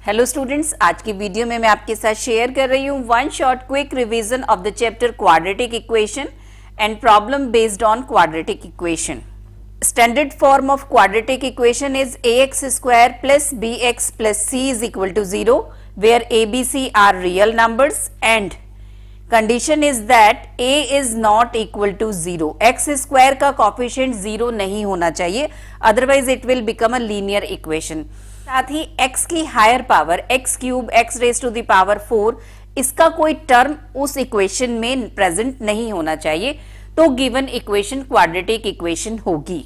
Hello students, आज की video में मैं आपके साथ शेयर कर रही हूँ one short quick revision of the chapter quadratic equation and problem based on quadratic equation. Standard form of quadratic equation is ax square plus bx plus c is equal to 0 where a, b, c are real numbers and condition is that a is not equal to 0. x square का coefficient 0 नहीं होना चाहिए, otherwise it will become a linear equation. साथ ही x की higher power x cube x raise to the power 4 इसका कोई term उस इक्वेशन में प्रेजेंट नहीं होना चाहिए, तो गिवन इक्वेशन क्वाड्रेटिक इक्वेशन होगी।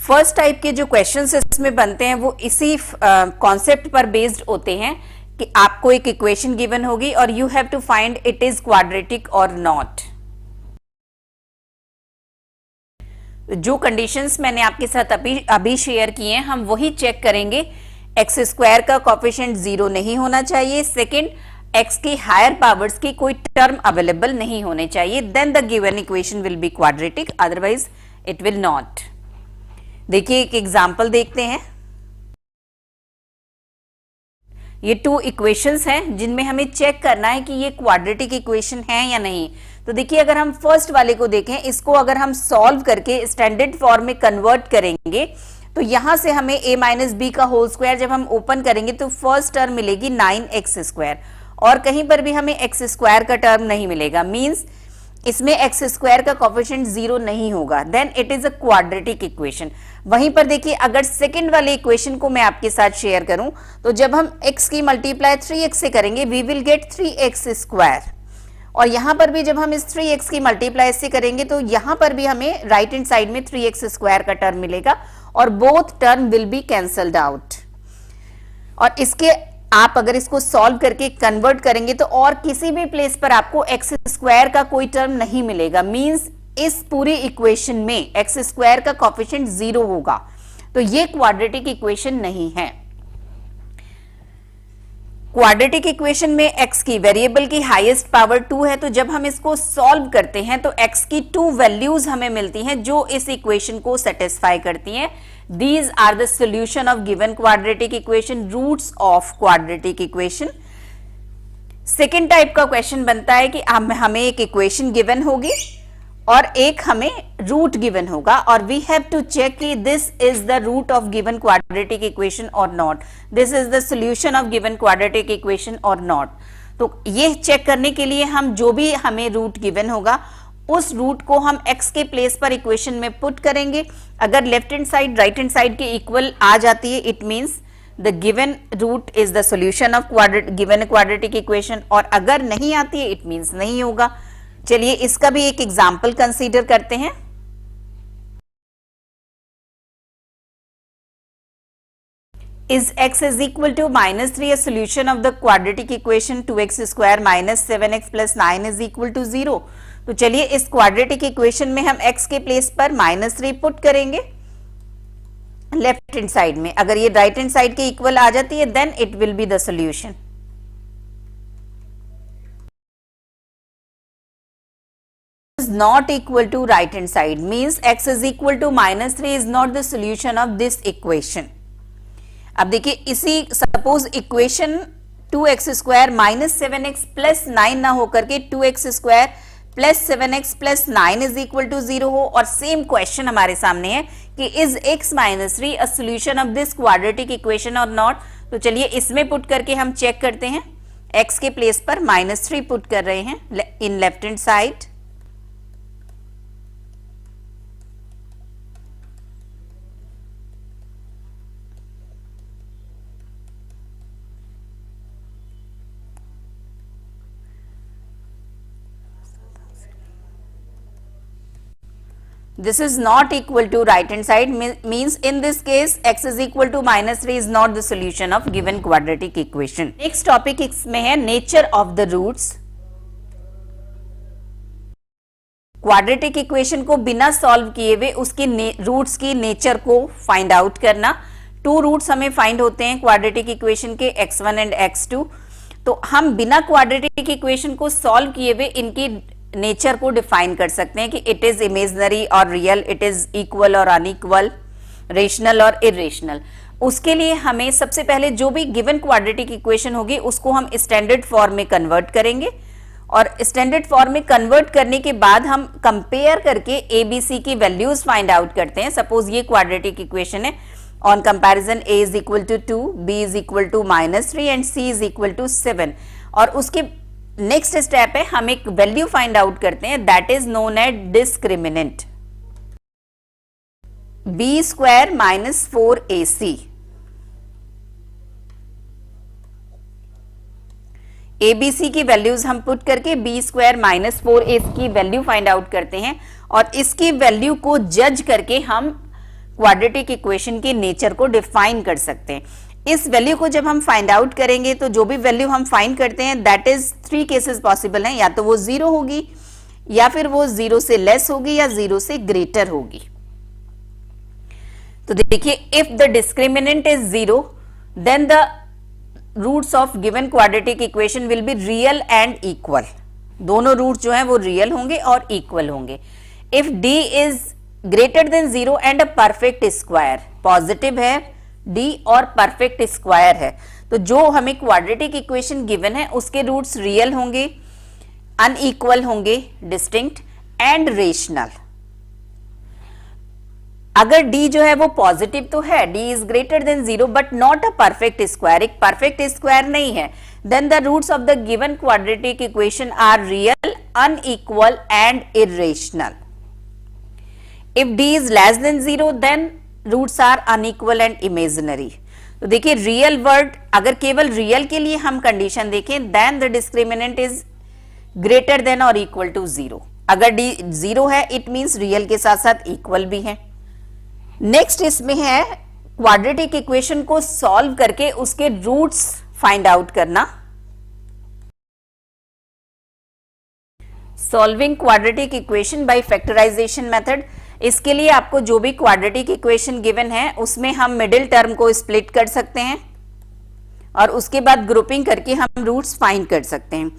फर्स्ट टाइप के जो क्वेश्चंस इसमें बनते हैं वो इसी कॉन्सेप्ट पर बेस्ड होते हैं कि आपको एक इक्वेशन गिवन होगी और you have to find it is quadratic और नॉट। जो कंडीशंस मैंने आपके साथ अभी शेयर किए हैं हम वही चेक करेंगे। एक्स स्क्वायर का कोफिशिएंट 0 नहीं होना चाहिए। सेकंड, एक्स की हायर पावर्स की कोई टर्म अवेलेबल नहीं होने चाहिए, then the given equation will be quadratic, otherwise it will not. देखिए एक एग्जांपल देखते हैं। ये 2 इक्वेशंस हैं जिनमें हमें चेक करना है कि ये क्वाड्रेटिक इक्वेशन है या नहीं। तो देखिए अगर हम फर्स्ट वाले को देखें, इसको अगर हम सॉल्व करके स्टैंडर्ड फॉर्म में कन्वर्ट करेंगे तो यहां से हमें a माइनस बी का होल स्क्वायर जब हम ओपन करेंगे तो फर्स्ट टर्म मिलेगी 9x स्क्वायर और कहीं पर भी हमें x स्क्वायर का टर्म नहीं मिलेगा, मींस इसमें x स्क्वायर का कोफिशिएंट 0 नहीं होगा, then it is a quadratic equation. वहीं पर देखिए अगर सेकंड वाले इक्वेशन को मैं आपके साथ शेयर करूं तो जब हम x की मल्टीप्लाई 3x से करेंगे we will gate 3x square, और यहां पर भी जब हम इस 3x की मल्टीप्लाई से करेंगे तो यहां पर भी हमें राइट हैंड साइड में 3x स्क्वायर का टर्म मिलेगा और both term will be cancelled out. और इसके आप अगर इसको सॉल्व करके कन्वर्ट करेंगे तो और किसी भी प्लेस पर आपको x स्क्वायर का कोई टर्म नहीं मिलेगा, मींस इस पूरी इक्वेशन में x स्क्वायर का कोफिशिएंट 0 होगा, तो ये क्वाड्रेटिक इक्वेशन नहीं है। क्वाड्रेटिक इक्वेशन में x की वेरिएबल की हाईएस्ट पावर 2 है, तो जब हम इसको सॉल्व करते हैं तो x की 2 वैल्यूज हमें मिलती हैं जो इस इक्वेशन को सेटिस्फाई करती हैं। These are the solution of given quadratic equation, roots of quadratic equation. Second type का क्वेश्चन बनता है कि हमें एक इक्वेशन गिवन होगी और एक हमें रूट गिवन होगा और वी हैव टू चेक कि this is the root of given quadratic equation और not, this is the solution of given quadratic equation और नॉट। तो ये चेक करने के लिए हम जो भी हमें रूट गिवन होगा उस रूट को हम x के प्लेस पर इक्वेशन में पुट करेंगे। अगर left hand side right hand side के इक्वल आ जाती है it means the given root is the solution of given quadratic equation, और अगर नहीं आती है इट मींस नहीं होगा। चलिए इसका भी एक एग्जाम्पल कंसीडर करते हैं। Is x is equal to -3 a solution of the quadratic equation 2x square minus 7x plus 9 is equal to 0? तो चलिए इस क्वाड्रेटिक इक्वेशन में हम x के प्लेस पर -3 पुट करेंगे लेफ्ट हैंड साइड में। अगर ये राइट हैंड साइड के इक्वल आ जाती है then it will be the solution. Not equal to right hand side means x is equal to -3 is not the solution of this equation. अब देखिए इसी suppose equation 2x square minus 7x plus 9 ना होकर के 2x square plus 7x plus 9 is equal to 0 हो, और same question हमारे सामने है कि is x minus 3 a solution of this quadratic equation और नॉट। तो चलिए इसमें पुट करके हम चेक करते हैं। x के प्लेस पर -3 पुट कर रहे हैं in left hand side. This is not equal to right hand side means in this case x is equal to -3 is not the solution of given quadratic equation. Next topic इसमें है nature of the roots. Quadratic equation को बिना solve किए हुए उसकी roots की nature को find out करना। 2 रूट्स हमें फाइंड होते हैं क्वाड्रेटिक इक्वेशन के, x1 एंड x2। तो हम बिना क्वाड्रेटिक इक्वेशन को सॉल्व किए हुए इनकी नेचर को डिफाइन कर सकते हैं कि इट इज इमेजिनरी और रियल, इट इज इक्वल और अनइक्वल, रेशनल और इरेशनल। उसके लिए हमें सबसे पहले जो भी गिवन क्वाड्रेटिक इक्वेशन होगी उसको हम स्टैंडर्ड फॉर्म में कन्वर्ट करेंगे, और स्टैंडर्ड फॉर्म में कन्वर्ट करने के बाद हम कंपेयर करके एबीसी की वैल्यूज फाइंड आउट करते हैं। सपोज ये क्वाड्रेटिक इक्वेशन है, on comparison a is equal to 2, b is equal to -3 and c is equal to 7, और उसके नेक्स्ट स्टेप है हम एक वैल्यू फाइंड आउट करते हैं that is known as discriminant, b square -4ac। ABC की values हम पुट करके बी स्क्वायर -4a की वैल्यू फाइंड आउट करते हैं, और इसकी वैल्यू को जज करके हम क्वाड्रेटिक इक्वेशन के नेचर को डिफाइन कर सकते हैं। इस वैल्यू को जब हम फाइंड आउट करेंगे तो जो भी वैल्यू हम फाइंड करते हैं दैट इज 3 केसेस पॉसिबल हैं, या तो वो 0 होगी, या फिर वो 0 से लेस होगी, या 0 से ग्रेटर होगी। तो देखिए, if the discriminant is 0 then the roots of given quadratic equation will be real and equal. दोनों रूट्स जो हैं वो रियल होंगे और इक्वल होंगे। If d is greater than 0 and a perfect square, positive है d और परफेक्ट स्क्वायर है, तो जो हमें क्वाड्रेटिक इक्वेशन गिवन है उसके रूट्स रियल होंगे, अनइक्वल होंगे, डिस्टिंक्ट एंड रेशनल। अगर d जो है वो पॉजिटिव तो है, d is greater than 0 but not a perfect square, एक परफेक्ट स्क्वायर नहीं है, then the roots of the given quadratic equation are real, unequal and irrational. If d is less than 0 then roots are unequal and imaginary. तो देखिए, real word अगर केवल real के लिए हम कंडीशन देखें then the discriminant is greater than और equal to 0। अगर d 0 है इट मींस रियल के साथ साथ इक्वल भी है। नेक्स्ट इसमें है क्वाड्रेटिक इक्वेशन को सॉल्व करके उसके रूट्स फाइंड आउट करना। Solving quadratic equation by factorisation method. इसके लिए आपको जो भी क्वाड्रेटिक इक्वेशन गिवन है उसमें हम मिडिल टर्म को स्प्लिट कर सकते हैं, और उसके बाद ग्रुपिंग करके हम रूट्स फाइंड कर सकते हैं।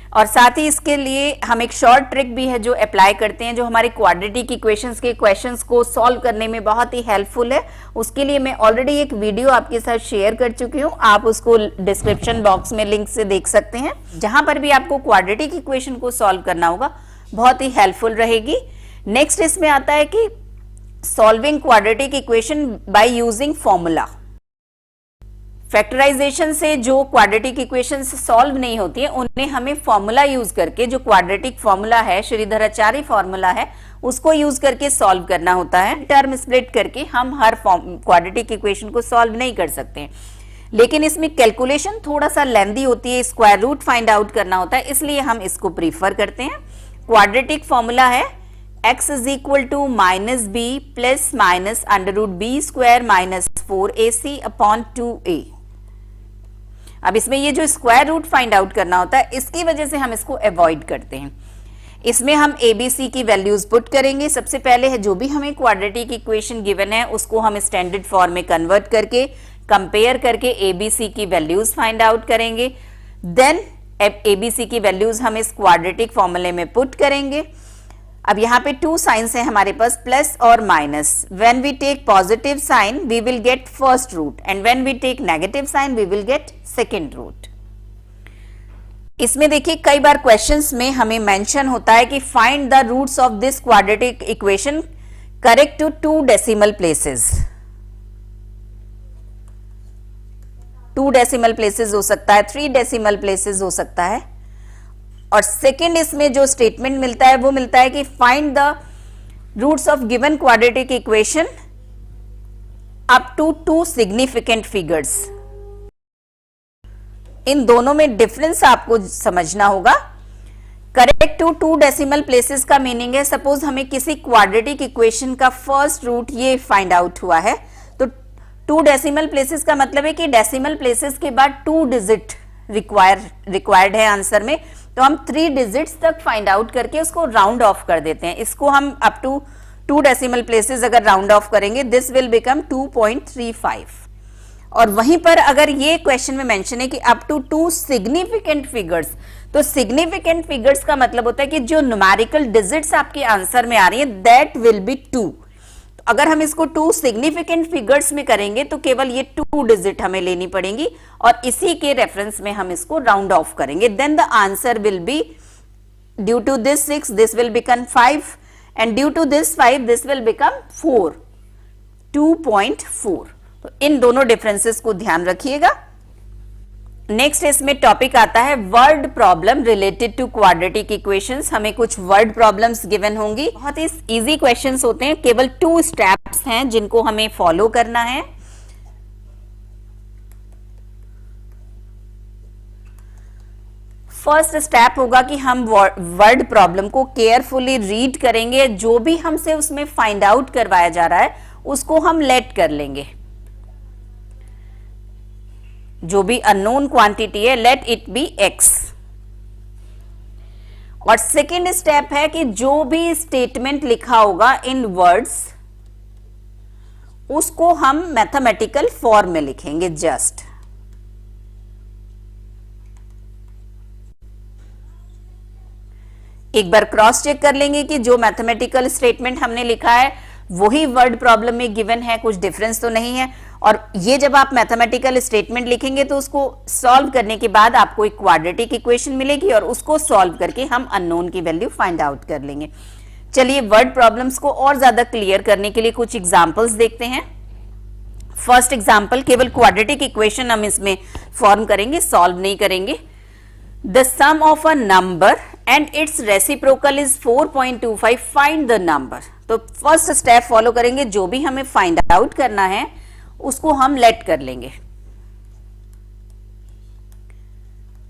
और साथ ही इसके लिए हम एक शॉर्ट ट्रिक भी है जो अप्लाई करते हैं, जो हमारे क्वाड्रेटिक इक्वेशंस के क्वेश्चंस को सॉल्व करने में बहुत ही हेल्पफुल है। उसके लिए मैं ऑलरेडी एक वीडियो आपके साथ शेयर कर चुकी हूं, आप उसको डिस्क्रिप्शन बॉक्स में लिंक से देख सकते हैं। जहां पर भी आपको क्वाड्रेटिक इक्वेशन को सॉल्व करना होगा बहुत ही हेल्पफुल रहेगी। नेक्स्ट इसमें आता है कि solving quadratic equation by using formula. Factorisation से जो क्वाड्रेटिक इक्वेशन सॉल्व नहीं होती है उन्हें हमें फॉर्मूला यूज करके, जो क्वाड्रेटिक फॉर्मूला है, श्रीधराचार्य फॉर्मूला है, उसको यूज करके सॉल्व करना होता है। टर्म स्प्लिट करके हम हर क्वाड्रेटिक इक्वेशन को सॉल्व नहीं कर सकते हैं, लेकिन इसमें कैलकुलेशन थोड़ा सा लेंदी होती है, स्क्वायर रूट फाइंड आउट करना होता है, इसलिए हम इसको प्रीफर करते हैं। क्वाड्रेटिक फॉर्मूला है x is equal to -b plus minus √b square -4ac upon 2a। अब इसमें ये जो स्क्वायर रूट फाइंड आउट करना होता है इसकी वजह से हम इसको अवॉइड करते हैं। इसमें हम एबीसी की वैल्यूज पुट करेंगे। सबसे पहले है जो भी हमें क्वाड्रेटिक इक्वेशन गिवन है उसको हम स्टैंडर्ड फॉर्म में कन्वर्ट करके कंपेयर करके एबीसी की वैल्यूज फाइंड आउट करेंगे। देन एबीसी की वैल्यूज हम इस क्वाड्रेटिक फॉर्मूले में पुट करेंगे। अब यहाँ पे 2 साइंस है हमारे पास, प्लस और minus. When we take positive sign we will get first root, and when we take negative sign we will get second root. इसमें देखिए कई बार क्वेश्चंस में हमें मेंशन होता है कि find the roots of this quadratic equation correct to 2 decimal places. 2 decimal places हो सकता है, 3 डेसिमल प्लेसेस हो सकता है। और सेकेंड इसमें जो स्टेटमेंट मिलता है वो मिलता है कि find the roots of given quadratic equation up to 2 significant figures. इन दोनों में डिफरेंस आपको समझना होगा। करेक्ट टू 2 डेसिमल प्लेसेस का मीनिंग है, सपोज हमें किसी क्वाड्रेटिक इक्वेशन का फर्स्ट रूट ये फाइंड आउट हुआ है, तो 2 डेसिमल प्लेसेस का मतलब है कि डेसिमल प्लेसेस के बाद 2 डिजिट रिक्वायर्ड है आंसर में, तो हम 3 डिजिट्स तक फाइंड आउट करके उसको राउंड ऑफ कर देते हैं। इसको हम अप टू 2 डेसिमल प्लेसेस अगर राउंड ऑफ करेंगे दिस विल बिकम 2.35। और वहीं पर अगर ये क्वेश्चन में मेंशन है कि अप टू 2 सिग्निफिकेंट फिगर्स, तो सिग्निफिकेंट फिगर्स का मतलब होता है कि जो न्यूमेरिकल डिजिट्स आपके आंसर में आ रही है दैट विल बी 2। अगर हम इसको 2 सिग्निफिकेंट फिगर्स में करेंगे तो केवल ये 2 डिजिट हमें लेनी पड़ेंगी और इसी के रेफरेंस में हम इसको राउंड ऑफ करेंगे. Then the answer will be due to this 6 this will become 5 and due to this 5 this will become 4, 2.4. तो इन दोनों डिफरेंसेस को ध्यान रखिएगा. नेक्स्ट इसमें टॉपिक आता है word problem related to quadratic equations. हमें कुछ वर्ड प्रॉब्लम्स गिवन होंगी. बहुत ही इजी क्वेश्चंस होते हैं, केवल 2 स्टेप्स हैं जिनको हमें फॉलो करना है. फर्स्ट स्टेप होगा कि हम वर्ड प्रॉब्लम को केयरफुली रीड करेंगे. जो भी हमसे उसमें फाइंड आउट करवाया जा रहा है उसको हम लेट कर लेंगे. जो भी अननोन क्वांटिटी है लेट इट बी x. और सेकेंड स्टेप है कि जो भी स्टेटमेंट लिखा होगा इन वर्ड्स उसको हम मैथमेटिकल फॉर्म में लिखेंगे. जस्ट एक बार क्रॉस चेक कर लेंगे कि जो मैथमेटिकल स्टेटमेंट हमने लिखा है वही वर्ड प्रॉब्लम में गिवन है, कुछ डिफरेंस तो नहीं है. और ये जब आप मैथमेटिकल स्टेटमेंट लिखेंगे तो उसको सॉल्व करने के बाद आपको एक क्वाड्रेटिक इक्वेशन मिलेगी और उसको सॉल्व करके हम अननोन की वैल्यू फाइंड आउट कर लेंगे. चलिए वर्ड प्रॉब्लम्स को और ज्यादा क्लियर करने के लिए कुछ एग्जांपल्स देखते हैं. फर्स्ट एग्जांपल, केवल क्वाड्रेटिक इक्वेशन हम इसमें फॉर्म करेंगे, सॉल्व नहीं करेंगे. The sum of a number and its reciprocal is 4.25. Find the number. तो फर्स्ट स्टेप फॉलो करेंगे. जो भी हमें फाइंड आउट करना है उसको हम लेट कर लेंगे.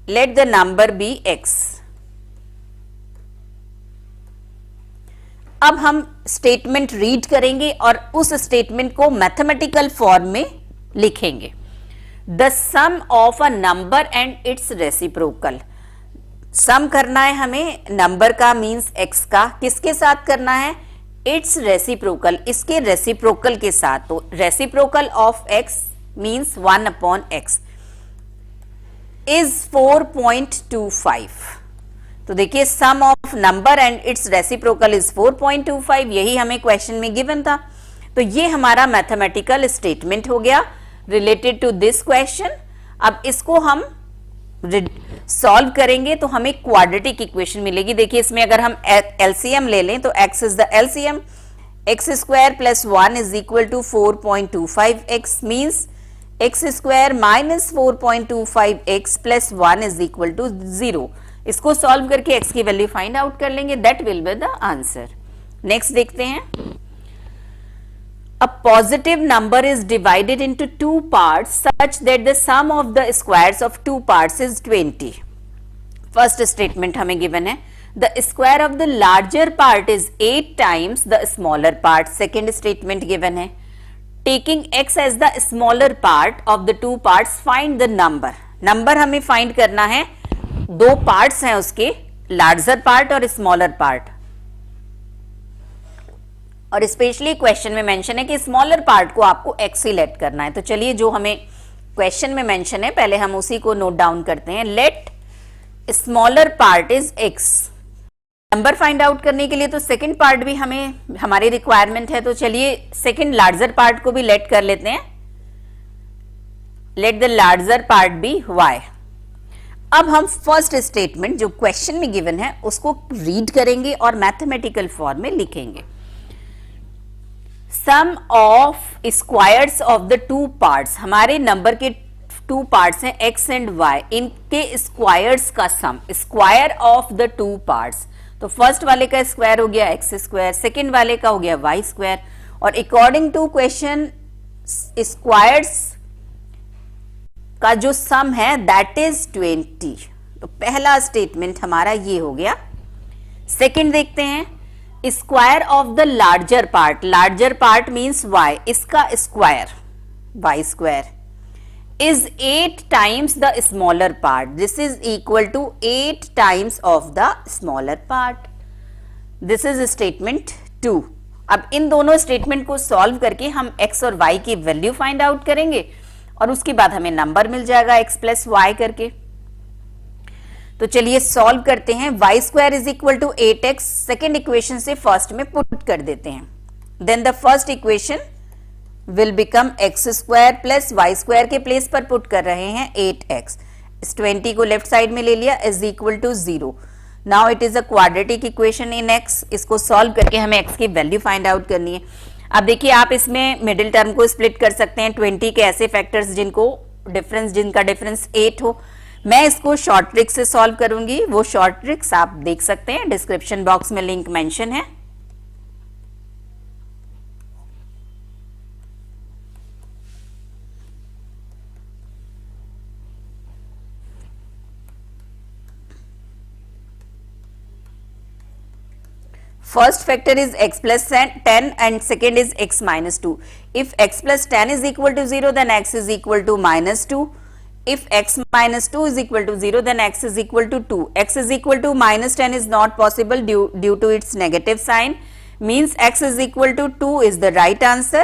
Let the number be x. अब हम स्टेटमेंट रीड करेंगे और उस स्टेटमेंट को मैथमेटिकल फॉर्म में लिखेंगे. The sum of a number and its reciprocal. Sum करना है हमें नंबर का मींस x का. किसके साथ करना है? इट्स रेसिप्रोकल, इसके रेसिप्रोकल के साथ. तो reciprocal of x means 1/x is 4.25. तो देखिए sum of number and its reciprocal is 4.25. यही हमें क्वेश्चन में गिवन था. तो ये हमारा मैथमेटिकल स्टेटमेंट हो गया रिलेटेड टू दिस क्वेश्चन. अब इसको हम सॉल्व करेंगे तो हमें क्वाड्रेटिक इक्वेशन मिलेगी. देखिए इसमें अगर हम एलसीएम ले लें तो x is the LCM. X square plus 1 is equal to 4.25x means x square minus 4.25x plus 1 is equal to 0. इसको सॉल्व करके x की वैल्यू फाइंड आउट कर लेंगे. That will be the answer. Next देखते हैं. A positive number is divided into 2 parts such that the sum of the squares of 2 parts is 20. First statement हमें given है. The square of the larger part is 8 times the smaller part. Second statement given है. Taking x as the smaller part of the 2 parts, find the number. Number हमें find करना है. 2 parts हैं उसके, larger part और smaller part. और specially question में mention है कि स्मॉलर पार्ट को आपको x ही लेट करना है. तो चलिए जो हमें क्वेश्चन में मेंशन है पहले हम उसी को नोट डाउन करते हैं. Let smaller part is x. Number find out करने के लिए तो सेकंड पार्ट भी हमें हमारी रिक्वायरमेंट है. तो चलिए सेकंड लार्जर पार्ट को भी लेट कर लेते हैं. Let the larger part be y. अब हम फर्स्ट स्टेटमेंट जो क्वेश्चन में गिवन है उसको रीड करेंगे और मैथमेटिकल फॉर्म में लिखेंगे. Sum of squares of the 2 parts. हमारे नंबर के 2 पार्ट्स हैं x एंड y. इनके स्क्वायर्स का sum, square of the 2 parts. तो फर्स्ट वाले का स्क्वायर हो गया x स्क्वायर, सेकेंड वाले का हो गया y स्क्वायर. और अकॉर्डिंग टू क्वेश्चन स्क्वायर्स का जो सम है दैट इज 20. तो पहला स्टेटमेंट हमारा ये हो गया. सेकेंड देखते हैं. Square of the larger part. Larger part means y. इसका square y square is 8 times the smaller part. This is equal to 8 times of the smaller part. This is statement 2. अब इन दोनों स्टेटमेंट को solve करके हम x और y की value find out करेंगे और उसके बाद हमें नंबर मिल जाएगा x प्लस y करके. तो चलिए सॉल्व करते हैं. y square is equal to 8x. Second equation से फर्स्ट में पुट कर देते हैं. Then the first equation will become x square plus y square के प्लेस पर पुट कर रहे हैं 8x, इस 20 को लेफ्ट साइड में ले लिया, is equal to 0. Now it is a quadratic equation in x. इसको सॉल्व करके हमें x की वैल्यू फाइंड आउट करनी है. अब देखिए आप इसमें मिडिल टर्म को स्प्लिट कर सकते हैं 20 के ऐसे फैक्टर्स जिनका डिफरेंस 8 हो. मैं इसको शॉर्ट ट्रिक से सॉल्व करूंगी, वो शॉर्ट ट्रिक्स आप देख सकते हैं, डिस्क्रिप्शन बॉक्स में लिंक मेंशन है. First factor is x plus 10 and second is x minus 2. If x plus 10 is equal to 0, then x is equal to minus 2. If x minus 2 is equal to 0, then x is equal to 2. X is equal to minus 10 is not possible due to its negative sign. Means x is equal to 2 is the right answer.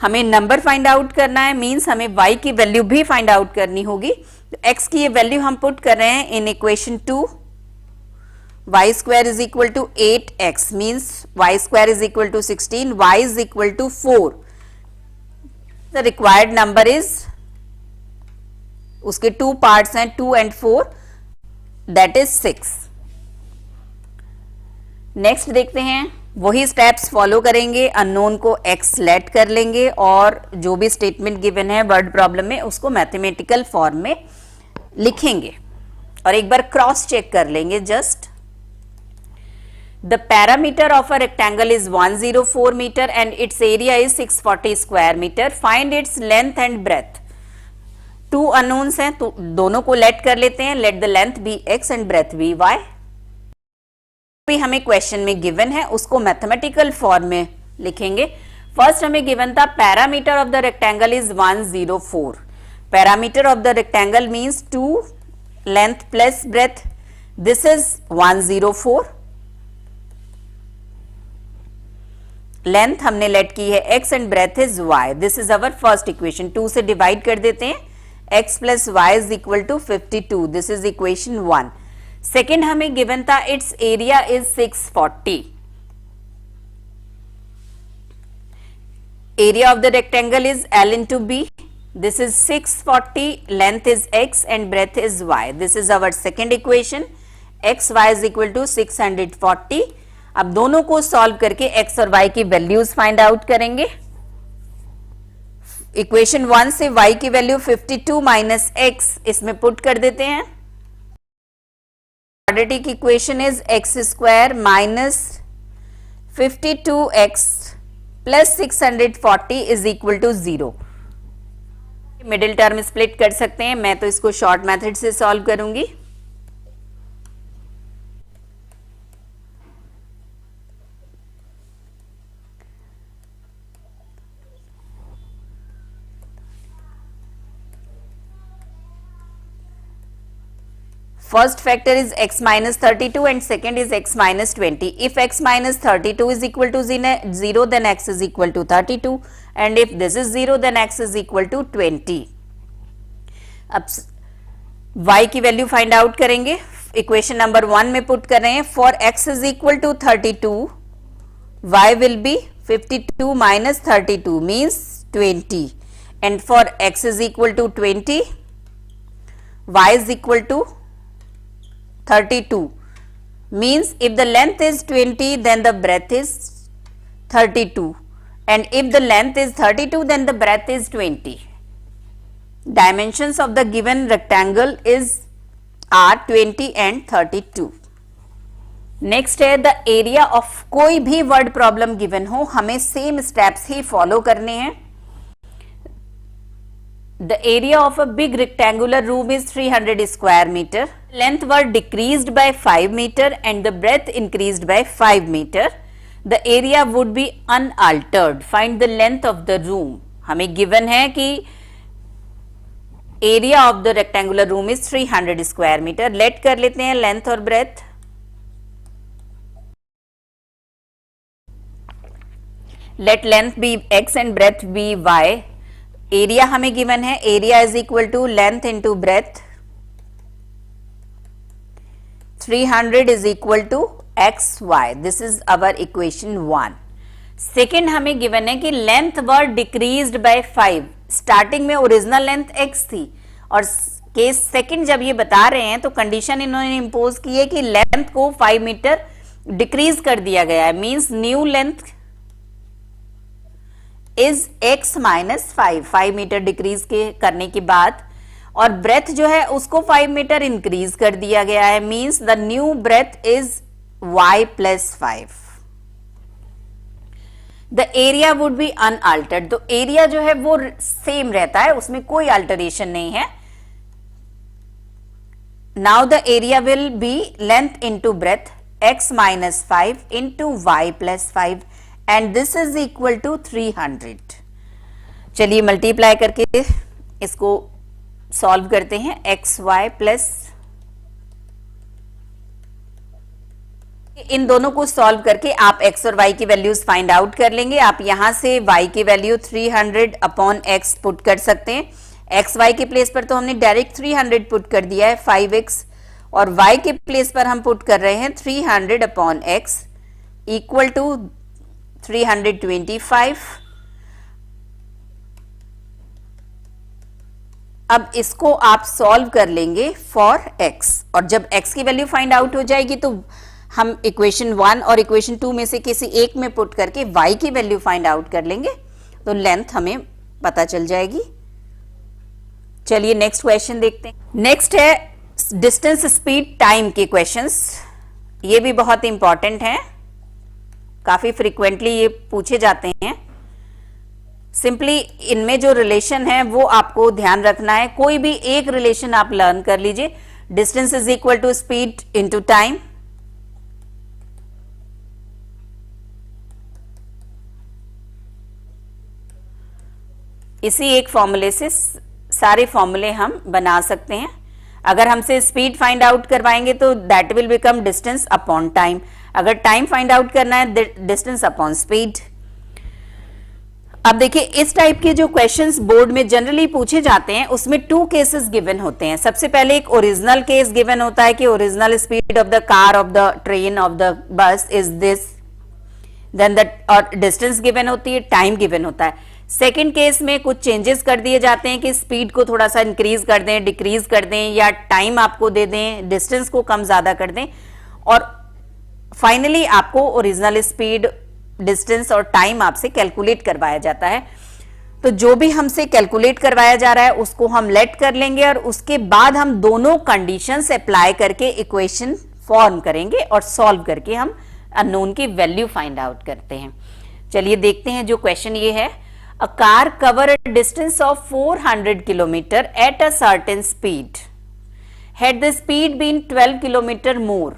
हमें number find out करना है, means हमें y की value भी find out करनी होगी. तो x की ये वैल्यू हम पुट कर रहे हैं in equation 2. y square is equal to 8x means y square is equal to 16, y is equal to 4. The required number is, उसके 2 parts हैं 2 and 4, that is 6. नेक्स्ट देखते हैं, वही स्टेप्स फॉलो करेंगे, अननोन को x लेट कर लेंगे और जो भी स्टेटमेंट गिवन है वर्ड प्रॉब्लम में उसको मैथमेटिकल फॉर्म में लिखेंगे और एक बार क्रॉस चेक कर लेंगे. Just the parameter of a rectangle is 104 meter and its area is 640 square meter. Find its length and breadth. Two unknowns हैं तो दोनों को लेट कर लेते हैं. Let the length be x and breadth be y. भी हमें question में गिवन है उसको मैथमेटिकल फॉर्म में लिखेंगे. फर्स्ट हमें गिवन था parameter of the rectangle is 104. Parameter of the rectangle means 2 length plus breadth. This is 104. Length हमने लेट की है x and breadth is y. This is our first equation. 2 से divide कर देते हैं, x plus y is equal to 52. This is equation 1. Second हमें given था its area is 640. Area of the rectangle is L into B. This is 640. Length is x and breadth is y. This is our second equation. x y is equal to 640. अब दोनों को solve करके x और y की values find out करेंगे. Equation 1 से y की value 52 minus x इसमें पुट कर देते हैं. Quadratic equation is x square minus 52x plus 640 is equal to 0. Middle term split कर सकते हैं, मैं तो इसको शॉर्ट मेथड से सॉल्व करूंगी. First factor is x minus 32 and second is x minus 20. If x minus 32 is equal to 0, then x is equal to 32, and if this is 0, then x is equal to 20. अब y की value find out करेंगे. Equation number 1 में put कर रहे हैं. For x is equal to 32, y will be 52 minus 32 means 20, and for x is equal to 20, y is equal to 32 means if the length is 20 then the breadth is 32, and if the length is 32 then the breadth is 20. Dimensions of the given rectangle are 20 and 32. Next है the area of. कोई भी word problem given हो हमें same steps ही follow करने हैं. The area of a big rectangular room is 300 square meter. Length were decreased by 5 meter and the breadth increased by 5 meter. The area would be unaltered. Find the length of the room. हमें given है कि area of the rectangular room is 300 square meter. Let कर लेते हैं length और breadth. Let length be x and breadth be y. Area हमें given है. Area is equal to length into breadth. 300 is equal to x y. This is our equation 1. Second हमें given है कि length were decreased by 5। Starting में original length x थी और case second जब ये बता रहे हैं तो कंडीशन इन्होंने इंपोज की है कि लेंथ को 5 मीटर डिक्रीज कर दिया गया है, means new length is x minus 5 metre decrease के करने के बाद, और ब्रेथ जो है उसको 5 मीटर इंक्रीज कर दिया गया है, means the new breadth is y plus 5। The area would be unaltered, तो एरिया जो है वो सेम रहता है, उसमें कोई अल्टरेशन नहीं है। Now the area will be length into breadth x minus 5 into y plus 5 and this is equal to 300। चलिए मल्टीप्लाई करके इसको सॉल्व करते हैं। एक्स वाई प्लस, इन दोनों को सॉल्व करके आप x और y की वैल्यूज फाइंड आउट कर लेंगे। आप यहां से y की वैल्यू 300 अपॉन x पुट कर सकते हैं। x y के प्लेस पर तो हमने डायरेक्ट 300 पुट कर दिया है 5x, और y के प्लेस पर हम पुट कर रहे हैं 300 अपॉन x इक्वल टू 325। अब इसको आप सॉल्व कर लेंगे फॉर x, और जब x की वैल्यू फाइंड आउट हो जाएगी तो हम इक्वेशन 1 और इक्वेशन 2 में से किसी एक में पुट करके y की वैल्यू फाइंड आउट कर लेंगे, तो लेंथ हमें पता चल जाएगी। चलिए नेक्स्ट क्वेश्चन देखते हैं। नेक्स्ट है डिस्टेंस स्पीड टाइम के क्वेश्चंस। ये भी बहुत इंपॉर्टेंट हैं, काफी फ्रीक्वेंटली ये पूछे जाते हैं। सिंपली इनमें जो रिलेशन है वो आपको ध्यान रखना है, कोई भी एक रिलेशन आप लर्न कर लीजिए। Distance is equal to speed into time. इसी एक फॉर्मूले से सारे फॉर्मूले हम बना सकते हैं। अगर हमसे स्पीड फाइंड आउट करवाएंगे तो that will become distance upon time, अगर टाइम फाइंड आउट करना है डिस्टेंस अपॉन स्पीड। अब देखिए इस टाइप के जो क्वेश्चंस बोर्ड में जनरली पूछे जाते हैं उसमें 2 केसेस गिवन होते हैं। सबसे पहले एक ओरिजिनल केस गिवन होता है कि original speed of the car, of the train, of the bus is this, then the और डिस्टेंस गिवन होती है, टाइम गिवन होता है। सेकेंड केस में कुछ चेंजेस कर दिए जाते हैं कि स्पीड को थोड़ा सा इंक्रीज कर दें, डिक्रीज कर दें, या टाइम आपको दे दें, डिस्टेंस को कम ज्यादा कर दें, और फाइनली आपको ओरिजिनल स्पीड, डिस्टेंस और टाइम आपसे कैलकुलेट करवाया जाता है। तो जो भी हमसे कैलकुलेट करवाया जा रहा है उसको हम लेट कर लेंगे और उसके बाद हम दोनों कंडीशंस अप्लाई करके इक्वेशन फॉर्म करेंगे और सॉल्व करके हम अननोन की वैल्यू फाइंड आउट करते हैं। चलिए देखते हैं जो क्वेश्चन ये है। A car covered a distance of 400 kilometer at a certain speed. Had the speed been 12 kilometer more,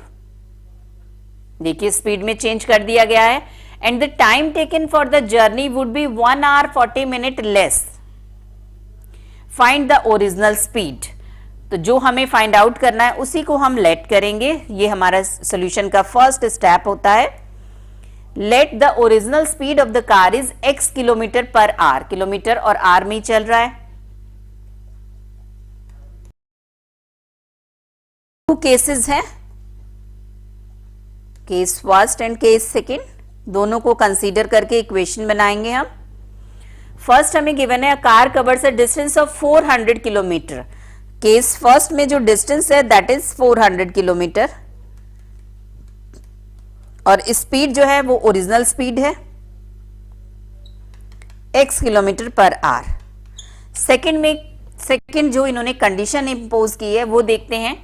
देखिए स्पीड में चेंज कर दिया गया है, and the time taken for the journey would be 1 hour 40 minute less. Find the original speed. तो जो हमें find out करना है उसी को हम लेट करेंगे। ये हमारा सोल्यूशन का फर्स्ट स्टेप होता है। Let the original speed of the car is x kilometre per our, kilometre और आर में चल रहा है। 2 केसेस हैं, case first and case second, दोनों को कंसीडर करके इक्वेशन बनाएंगे हम। फर्स्ट हमें गिवन है car covers a distance of 400 kilometre. Case first में जो डिस्टेंस है दैट इज 400 किलोमीटर, और स्पीड जो है वो ओरिजिनल स्पीड है x kilometre per hour. Second जो इन्होंने कंडीशन इंपोज की है वो देखते हैं।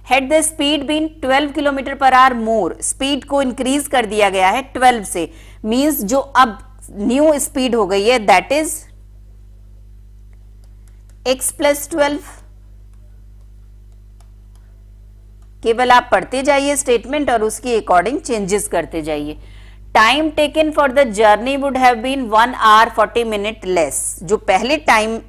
Had the speed been 12 kilometre per hour more, speed को इंक्रीज कर दिया गया है 12 से, मींस जो अब न्यू स्पीड हो गई है दैट इज x प्लस 12। केवल आप पढ़ते जाइए स्टेटमेंट और उसकी अकॉर्डिंग चेंजेस करते जाइए। Time taken for the journey would have been 1 hour 40 minute less, जो पहले टाइम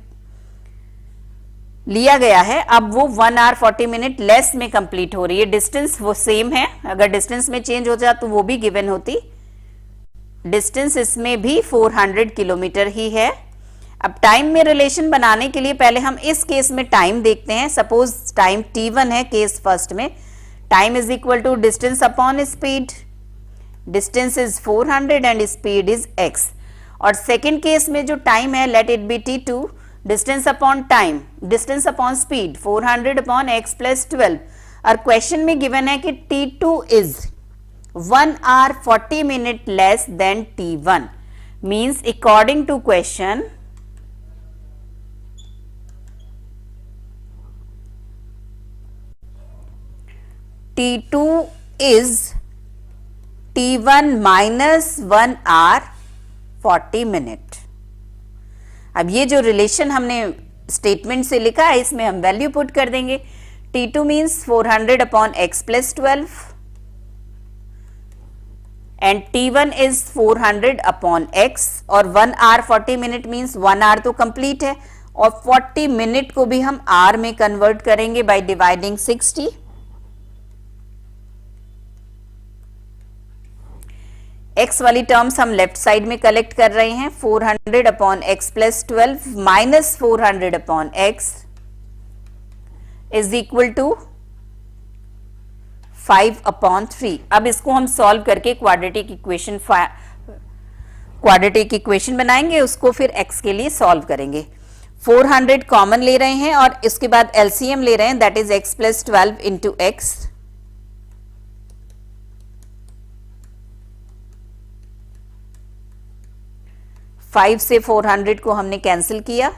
लिया गया है अब वो 1 hour 40 minute लेस में कंप्लीट हो रही है। डिस्टेंस वो सेम है, अगर डिस्टेंस में चेंज हो जाए तो वो भी गिवन होती। डिस्टेंस इसमें भी 400 किलोमीटर ही है। अब टाइम में रिलेशन बनाने के लिए पहले हम इस केस में टाइम देखते हैं। सपोज टाइम t1 है केस फर्स्ट में, time is equal to distance upon speed. Distance is 400 and speed is x। और सेकेंड केस में जो टाइम है, let it be t2, distance upon time, distance upon speed 400 upon x plus 12। और question में given है कि t2 is 1 hour 40 minute less than t1, means according to question t2 is t1 minus 1 hour 40 minute। अब ये जो relation हमने statement से लिखा है, इसमें हम वैल्यू पुट कर देंगे। t2 means 400 upon x plus 12 and t1 is 400 upon x, और 1 hour 40 minute मीन्स 1 hour तो कंप्लीट है, और 40 मिनट को भी हम आर में कन्वर्ट करेंगे बाय डिवाइडिंग 60। x वाली टर्म्स हम लेफ्ट साइड में कलेक्ट कर रहे हैं। 400 upon x plus 12 minus 400 upon x is equal to 5 upon 3। अब इसको हम सॉल्व करके क्वाड्रेटिक इक्वेशन बनाएंगे, उसको फिर x के लिए सॉल्व करेंगे। 400 कॉमन ले रहे हैं और इसके बाद एलसीएम ले रहे हैं, that is x plus 12 into x. 5 से 400 को हमने कैंसिल किया,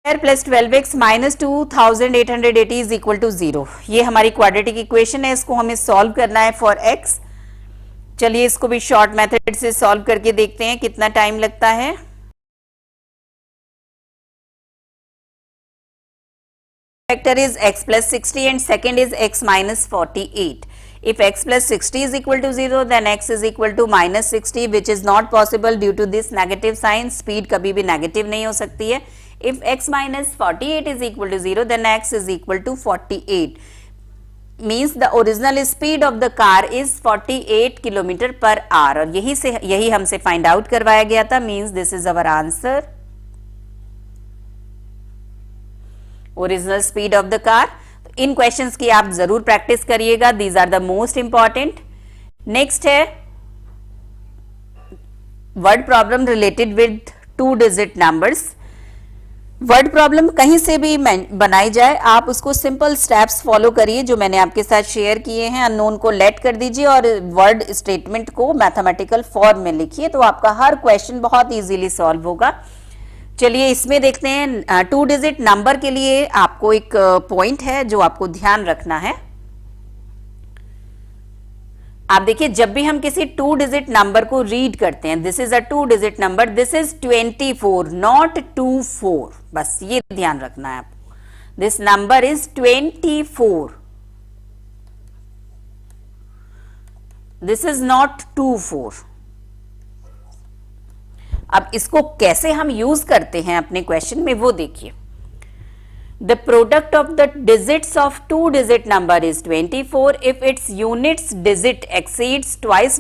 plus 12x minus 2880 is equal to 0। ये हमारी क्वाड्रेटिक इक्वेशन है, इसको हमें सॉल्व करना है फॉर x। चलिए इसको भी शॉर्ट मेथड से सॉल्व करके देखते हैं कितना टाइम लगता है। Vector is x plus 60 and second is x minus 48. If x plus 60 is equal to 0, then x is equal to minus 60, which is not possible due to this negative sign. Speed कभी भी negative नहीं हो सकती है। If x minus 48 is equal to 0, then x is equal to 48. Means the original speed of the car is 48 kilometre per hour, और यही हमसे find out करवाया गया था। Means this is our answer. Original speed of the car. इन questions की आप जरूर प्रैक्टिस करिएगा, these are the most important. Next है word problem related with 2 digit numbers. Word problem कहीं से भी बनाई जाए, आप उसको सिंपल स्टेप्स फॉलो करिए जो मैंने आपके साथ शेयर किए हैं। अननोन को लेट कर दीजिए और वर्ड स्टेटमेंट को मैथमेटिकल फॉर्म में लिखिए, तो आपका हर क्वेश्चन बहुत इजीली सॉल्व होगा। चलिए इसमें देखते हैं। 2 डिजिट नंबर के लिए आपको एक पॉइंट है जो आपको ध्यान रखना है। आप देखिए, जब भी हम किसी 2 डिजिट नंबर को रीड करते हैं, this is a 2 digit number, this is 24 not 24, बस ये ध्यान रखना है आपको। This number is 24, this is not 24। अब इसको कैसे हम यूज करते हैं अपने क्वेश्चन में, वो देखिए। The product of the digits of 2 digit number is 24 if its units digit exceeds twice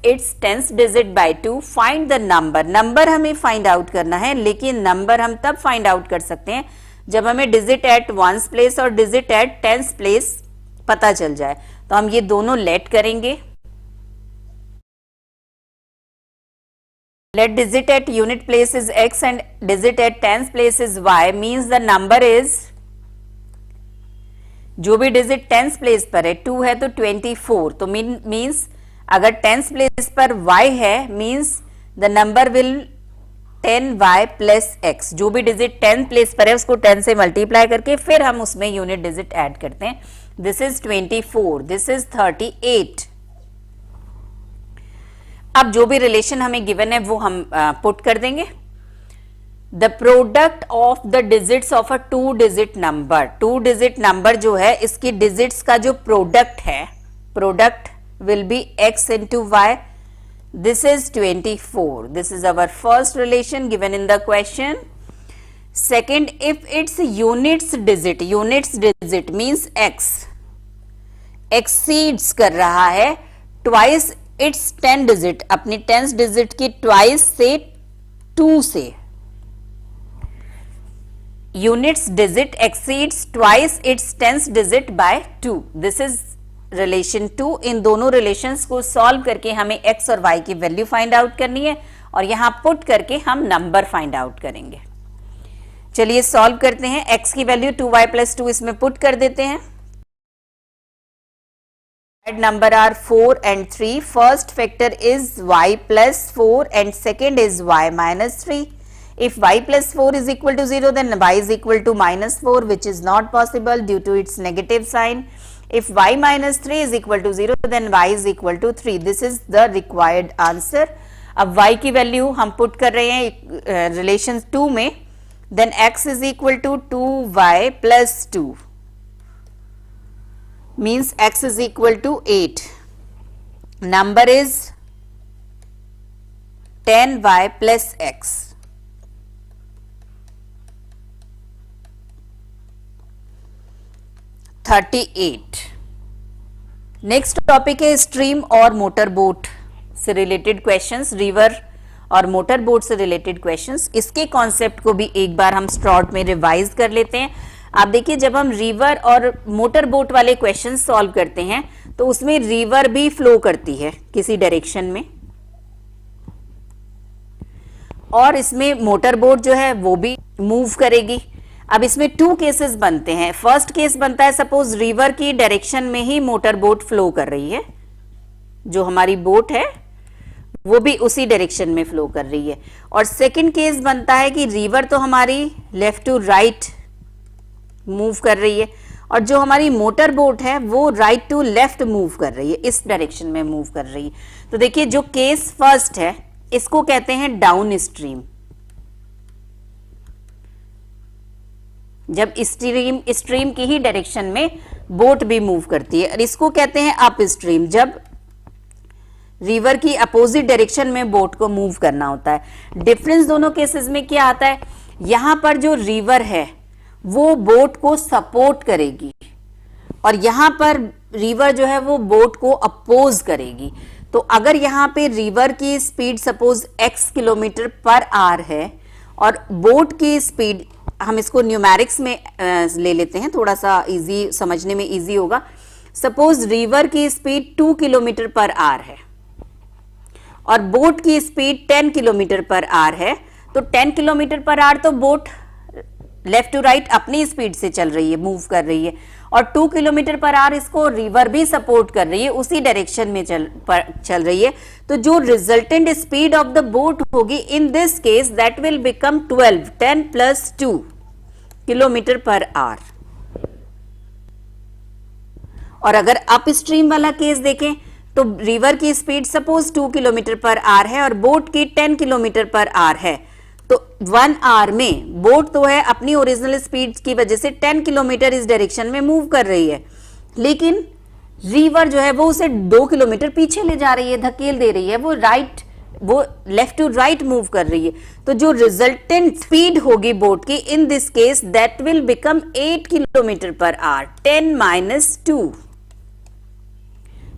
its tens digit bye 2, find the number. Number हमें फाइंड आउट करना है, लेकिन नंबर हम तब फाइंड आउट कर सकते हैं जब हमें डिजिट एट वंस प्लेस और डिजिट एट टेंस प्लेस पता चल जाए। तो हम ये दोनों लेट करेंगे। Let digit at unit place is x and digit at tens place is y, means the number is, जो भी डिजिट टेंस प्लेस पर है 2 है तो 24, तो मीन्स अगर टेंस प्लेस पर y है means the number will 10y plus x। जो भी डिजिट 10 प्लेस पर है उसको 10 से मल्टीप्लाई करके फिर हम उसमें यूनिट डिजिट ऐड करते हैं। This is 24, this is 38। अब जो भी रिलेशन हमें गिवन है वो हम पुट कर देंगे। The product of the digits of a 2 digit number, 2 digit number जो है इसकी डिजिट्स का जो प्रोडक्ट है, product will be x into y. This is 24, this is our first relation given in the question. Second, if its units digit means x exceeds कर रहा है twice its 10 digit, अपनी 10 डिजिट की twice से 2 से, units digit exceeds twice its tens digit by 2. This is relation 2. इन दोनों relations को solve करके हमें x और y की वैल्यू फाइंड आउट करनी है और यहां पुट करके हम नंबर फाइंड आउट करेंगे. चलिए सॉल्व करते हैं. x की वैल्यू 2y + 2 इसमें पुट कर देते हैं. Number are 4 and 3. First factor is y plus 4 and second is y minus 3. If y plus 4 is equal to 0, then y is equal to minus 4, which is not possible due to its negative sign. If y minus 3 is equal to 0, then y is equal to 3. This is the required answer. अब y की value हम put कर रहे हैं relation 2 में. Then x is equal to 2y plus 2. Means x is equal to 8. Number is 10y plus x. (38). Next topic है stream और motor boat से रिलेटेड क्वेश्चंस, रिवर और मोटर बोट से रिलेटेड क्वेश्चंस. इसके कॉन्सेप्ट को भी एक बार हम शॉर्ट में रिवाइज कर लेते हैं. आप देखिए, जब हम रिवर और मोटर बोट वाले क्वेश्चन सॉल्व करते हैं तो उसमें रिवर भी फ्लो करती है किसी डायरेक्शन में और इसमें मोटर बोट जो है वो भी मूव करेगी. अब इसमें 2 केसेस बनते हैं. फर्स्ट केस बनता है, सपोज रिवर की डायरेक्शन में ही मोटर बोट फ्लो कर रही है, जो हमारी बोट है वो भी उसी डायरेक्शन में फ्लो कर रही है. और सेकंड केस बनता है कि रिवर तो हमारी लेफ्ट टू राइट मूव कर रही है और जो हमारी मोटर बोट है वो राइट टू लेफ्ट मूव कर रही है, इस डायरेक्शन में मूव कर रही है. तो देखिए, जो केस फर्स्ट है इसको कहते हैं डाउन स्ट्रीम. जब स्ट्रीम की ही डायरेक्शन में बोट भी मूव करती है. और इसको कहते हैं अप स्ट्रीम, जब रिवर की अपोजिट डायरेक्शन में बोट को मूव करना होता है. डिफरेंस दोनों केसेस में क्या आता है, यहां पर जो रिवर है वो बोट को सपोर्ट करेगी और यहां पर रिवर जो है वो बोट को अपोज करेगी. तो अगर यहां पे रिवर की speed suppose x kilometre per our है और बोट की स्पीड, हम इसको न्यूमेरिक्स में ले लेते हैं, थोड़ा सा इजी समझने में इजी होगा. सपोज रिवर की स्पीड 2 किलोमीटर पर आवर है और बोट की स्पीड 10 किलोमीटर पर आवर है. तो 10 किलोमीटर पर आवर तो बोट लेफ्ट टू राइट अपनी स्पीड से चल रही है, मूव कर रही है, और 2 किलोमीटर पर आवर इसको रिवर भी सपोर्ट कर रही है, उसी डायरेक्शन में चल रही है. तो जो resultant speed of the boat होगी in this case that will become 12, 10 + 2 kilometre per hour. और अगर अप स्ट्रीम वाला केस देखें तो रिवर की speed suppose 2 kilometre per our है और बोट की 10 किलोमीटर पर आवर है. तो 1 आवर में बोट तो है अपनी ओरिजिनल स्पीड की वजह से 10 किलोमीटर इस डायरेक्शन में मूव कर रही है, लेकिन रिवर जो है वो उसे 2 किलोमीटर पीछे ले जा रही है, धकेल दे रही है, वो लेफ्ट टू राइट मूव कर रही है. तो जो रिजल्टेंट स्पीड होगी बोट की इन this case that will become 8 kilometre per our, 10 - 2.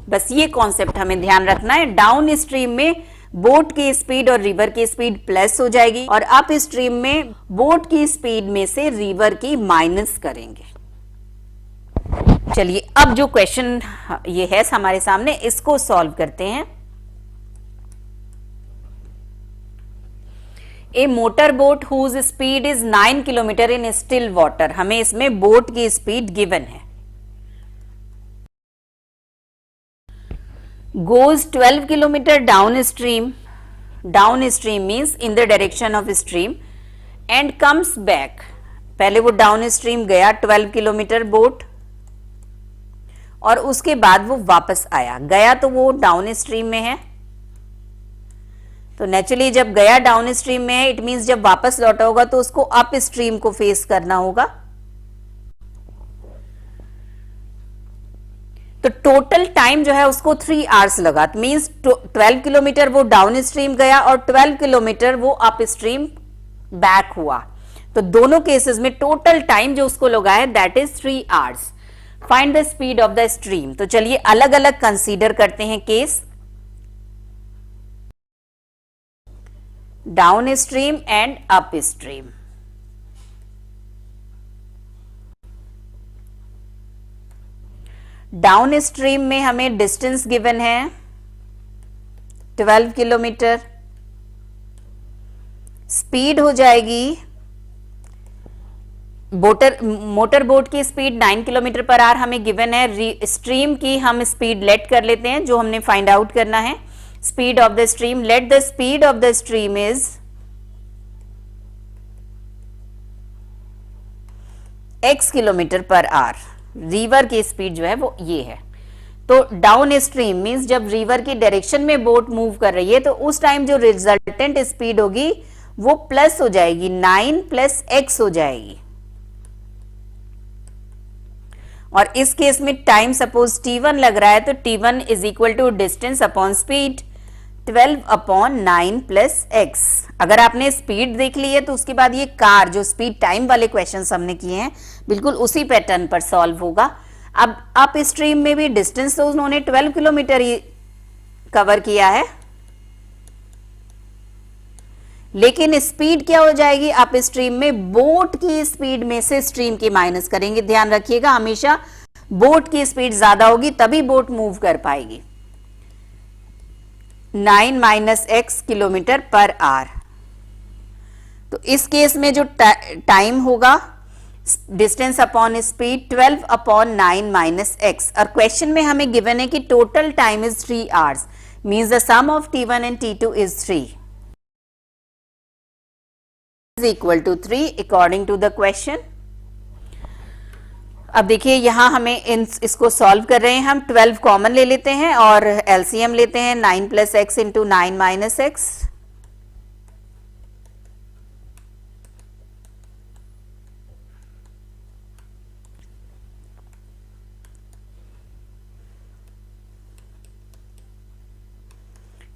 बस ये कॉन्सेप्ट हमें ध्यान रखना है. डाउन स्ट्रीम में बोट की स्पीड और रिवर की स्पीड प्लस हो जाएगी और अप स्ट्रीम में बोट की स्पीड में से रिवर की माइनस करेंगे. चलिए, अब जो क्वेश्चन ये है हमारे सामने, इसको सॉल्व करते हैं. A motor boat whose speed is 9 kilometre in still water. हमें इसमें बोट की स्पीड गिवन है. Goes 12 kilometer downstream means in the direction of stream and comes back. पहले वो डाउनस्ट्रीम गया 12 किलोमीटर बोट और उसके बाद वो वापस आया. गया तो वो डाउनस्ट्रीम में है, तो नेचुरली जब गया डाउनस्ट्रीम में है इट मींस जब वापस लौटा होगा तो उसको अप स्ट्रीम को फेस करना होगा. तो टोटल टाइम जो है उसको 3 आवर्स लगा. मींस 12 किलोमीटर वो डाउन स्ट्रीम गया और 12 किलोमीटर वो अप स्ट्रीम बैक हुआ. तो दोनों केसेस में टोटल टाइम जो उसको लगा है that is 3 hours. Find the speed of the stream. तो चलिए अलग अलग कंसीडर करते हैं case. Down stream and up stream. Down stream में हमें डिस्टेंस गिवन है 12 किलोमीटर, स्पीड हो जाएगी मोटर बोट की स्पीड 9 किलोमीटर पर आवर हमें गिवन है। स्ट्रीम की हम स्पीड लेट कर लेते हैं, जो हमने फाइंड आउट करना है। Speed of the stream, let the speed of the stream is x kilometre per our. River की स्पीड जो है वो ये है। तो डाउन स्ट्रीम मींस जब रिवर की डायरेक्शन में बोट मूव कर रही है तो उस टाइम जो रिजल्टेंट स्पीड होगी वो प्लस हो जाएगी, 9 प्लस x हो जाएगी। और इस केस में टाइम सपोज t1 लग रहा है तो t1 is equal to distance upon speed 12 upon 9 plus x। अगर आपने स्पीड देख ली है तो उसके बाद ये कार जो स्पीड टाइम वाले क्वेश्चंस हमने किए हैं बिल्कुल उसी पैटर्न पर सॉल्व होगा। अब अप स्ट्रीम में भी डिस्टेंस तो उन्होंने 12 किलोमीटर ही कवर किया है, लेकिन स्पीड क्या हो जाएगी अप स्ट्रीम में, बोट की स्पीड में से स्ट्रीम की माइनस करेंगे। ध्यान रखिएगा हमेशा बोट की स्पीड ज्यादा होगी तभी बोट मूव कर पाएगी। 9 minus x kilometre per hour. तो इस केस में जो टाइम होगा distance upon speed 12 upon 9 minus x। और क्वेश्चन में हमें गिवन है कि total time is 3 hours, means the sum of t1 and t2 is 3 is equal to 3 according to the question. अब देखिए यहां हमें इसको सॉल्व कर रहे हैं हम। 12 कॉमन ले लेते हैं और एलसीएम लेते हैं, 9 plus x into 9 minus x.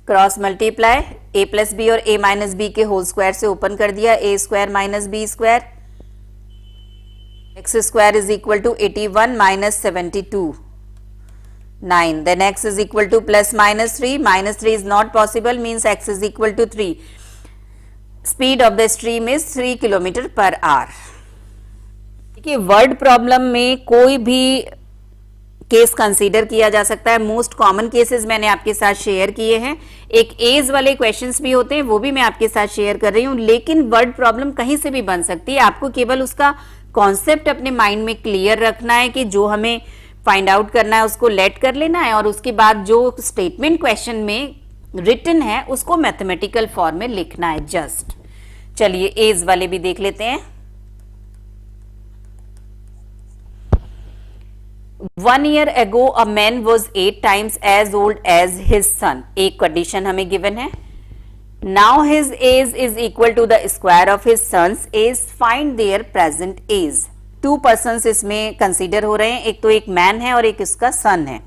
Cross multiply a plus b और a माइनस बी के होल स्क्वायर से ओपन कर दिया, a square minus b square, x square is equal to 81 minus 72, 9. Then x is equal to plus minus 3. Minus 3 is not possible, means x is equal to 3. Speed of the stream is 3 kilometre per our. देखिए word problem में कोई भी case consider किया जा सकता है। Most common cases मैंने आपके साथ शेयर किए हैं। एक एज वाले क्वेश्चंस भी होते हैं, वो भी मैं आपके साथ शेयर कर रही हूं। लेकिन वर्ड प्रॉब्लम कहीं से भी बन सकती है, आपको केवल उसका कॉन्सेप्ट अपने माइंड में क्लियर रखना है कि जो हमें फाइंड आउट करना है उसको लेट कर लेना है, और उसके बाद जो स्टेटमेंट क्वेश्चन में रिटन है उसको मैथमेटिकल फॉर्म में लिखना है जस्ट। चलिए एज वाले भी देख लेते हैं। 1 year ago a man was 8 times as old as his son। एक कंडीशन हमें गिवन है। Now his age is equal to the square of his son's age, find their present age। 2 persons इसमें consider हो रहे हैं, एक तो एक मैन है और एक इसका सन है,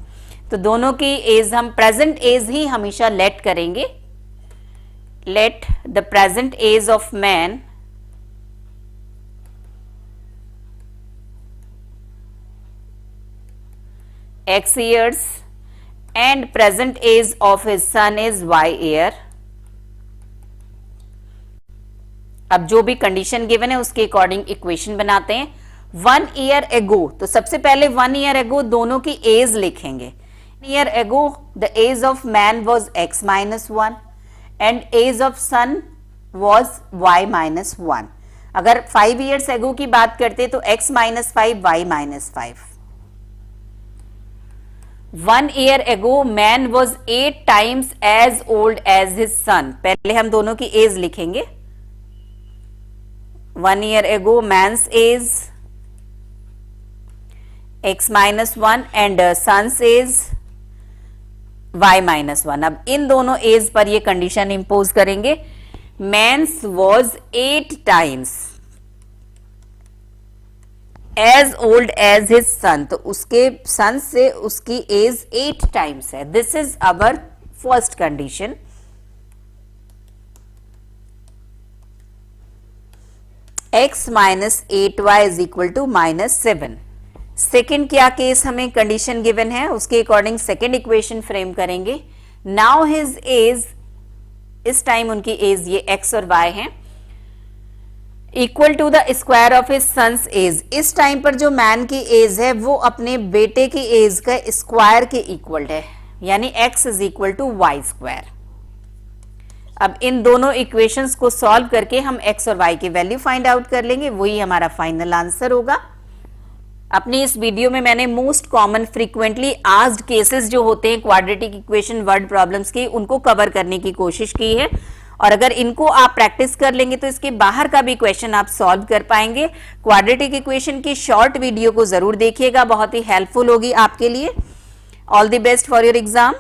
तो दोनों की एज हम प्रेजेंट एज ही हमेशा लेट करेंगे। Let the present age of man x years and present age of his son is y year। अब जो भी कंडीशन गिवन है उसके अकॉर्डिंग इक्वेशन बनाते हैं। 1 year ago, तो सबसे पहले 1 year ago दोनों की एज लिखेंगे। year ago the age of man was x minus 1 and age of son was y minus 1। अगर 5 years ago की बात करते तो x minus 5 y minus 5। 1 year ago man was 8 times as old as his son। पहले हम दोनों की as लिखेंगे। 1 year ago man's age x minus 1 and son's age y minus 1। अब इन दोनों एज पर ये कंडीशन इंपोज करेंगे। man's was 8 times as old as his son, तो उसके सन से उसकी एज 8 टाइम्स है। This is our first condition. x minus 8y is equal to minus 7। Second क्या केस हमें कंडीशन गिवन है उसके अकॉर्डिंग सेकेंड इक्वेशन फ्रेम करेंगे। नाउ हिज एज, इस टाइम उनकी एज ये x और y है। Equal to the square of his son's age, इस टाइम पर जो मैन की एज है वो अपने बेटे की एज का स्क्वायर के इक्वल है, यानी x is equal to y square. अब इन दोनों इक्वेशंस को सॉल्व करके हम x और y की वैल्यू फाइंड आउट कर लेंगे, वही हमारा फाइनल आंसर होगा। अपनी इस वीडियो में मैंने most common frequently asked cases जो होते हैं क्वाड्रेटिक इक्वेशन वर्ड प्रॉब्लम्स की, उनको कवर करने की कोशिश की है, और अगर इनको आप प्रैक्टिस कर लेंगे तो इसके बाहर का भी क्वेश्चन आप सॉल्व कर पाएंगे। क्वाड्रेटिक इक्वेशन की शॉर्ट वीडियो को जरूर देखिएगा, बहुत ही हेल्पफुल होगी आपके लिए। All the best for your exam.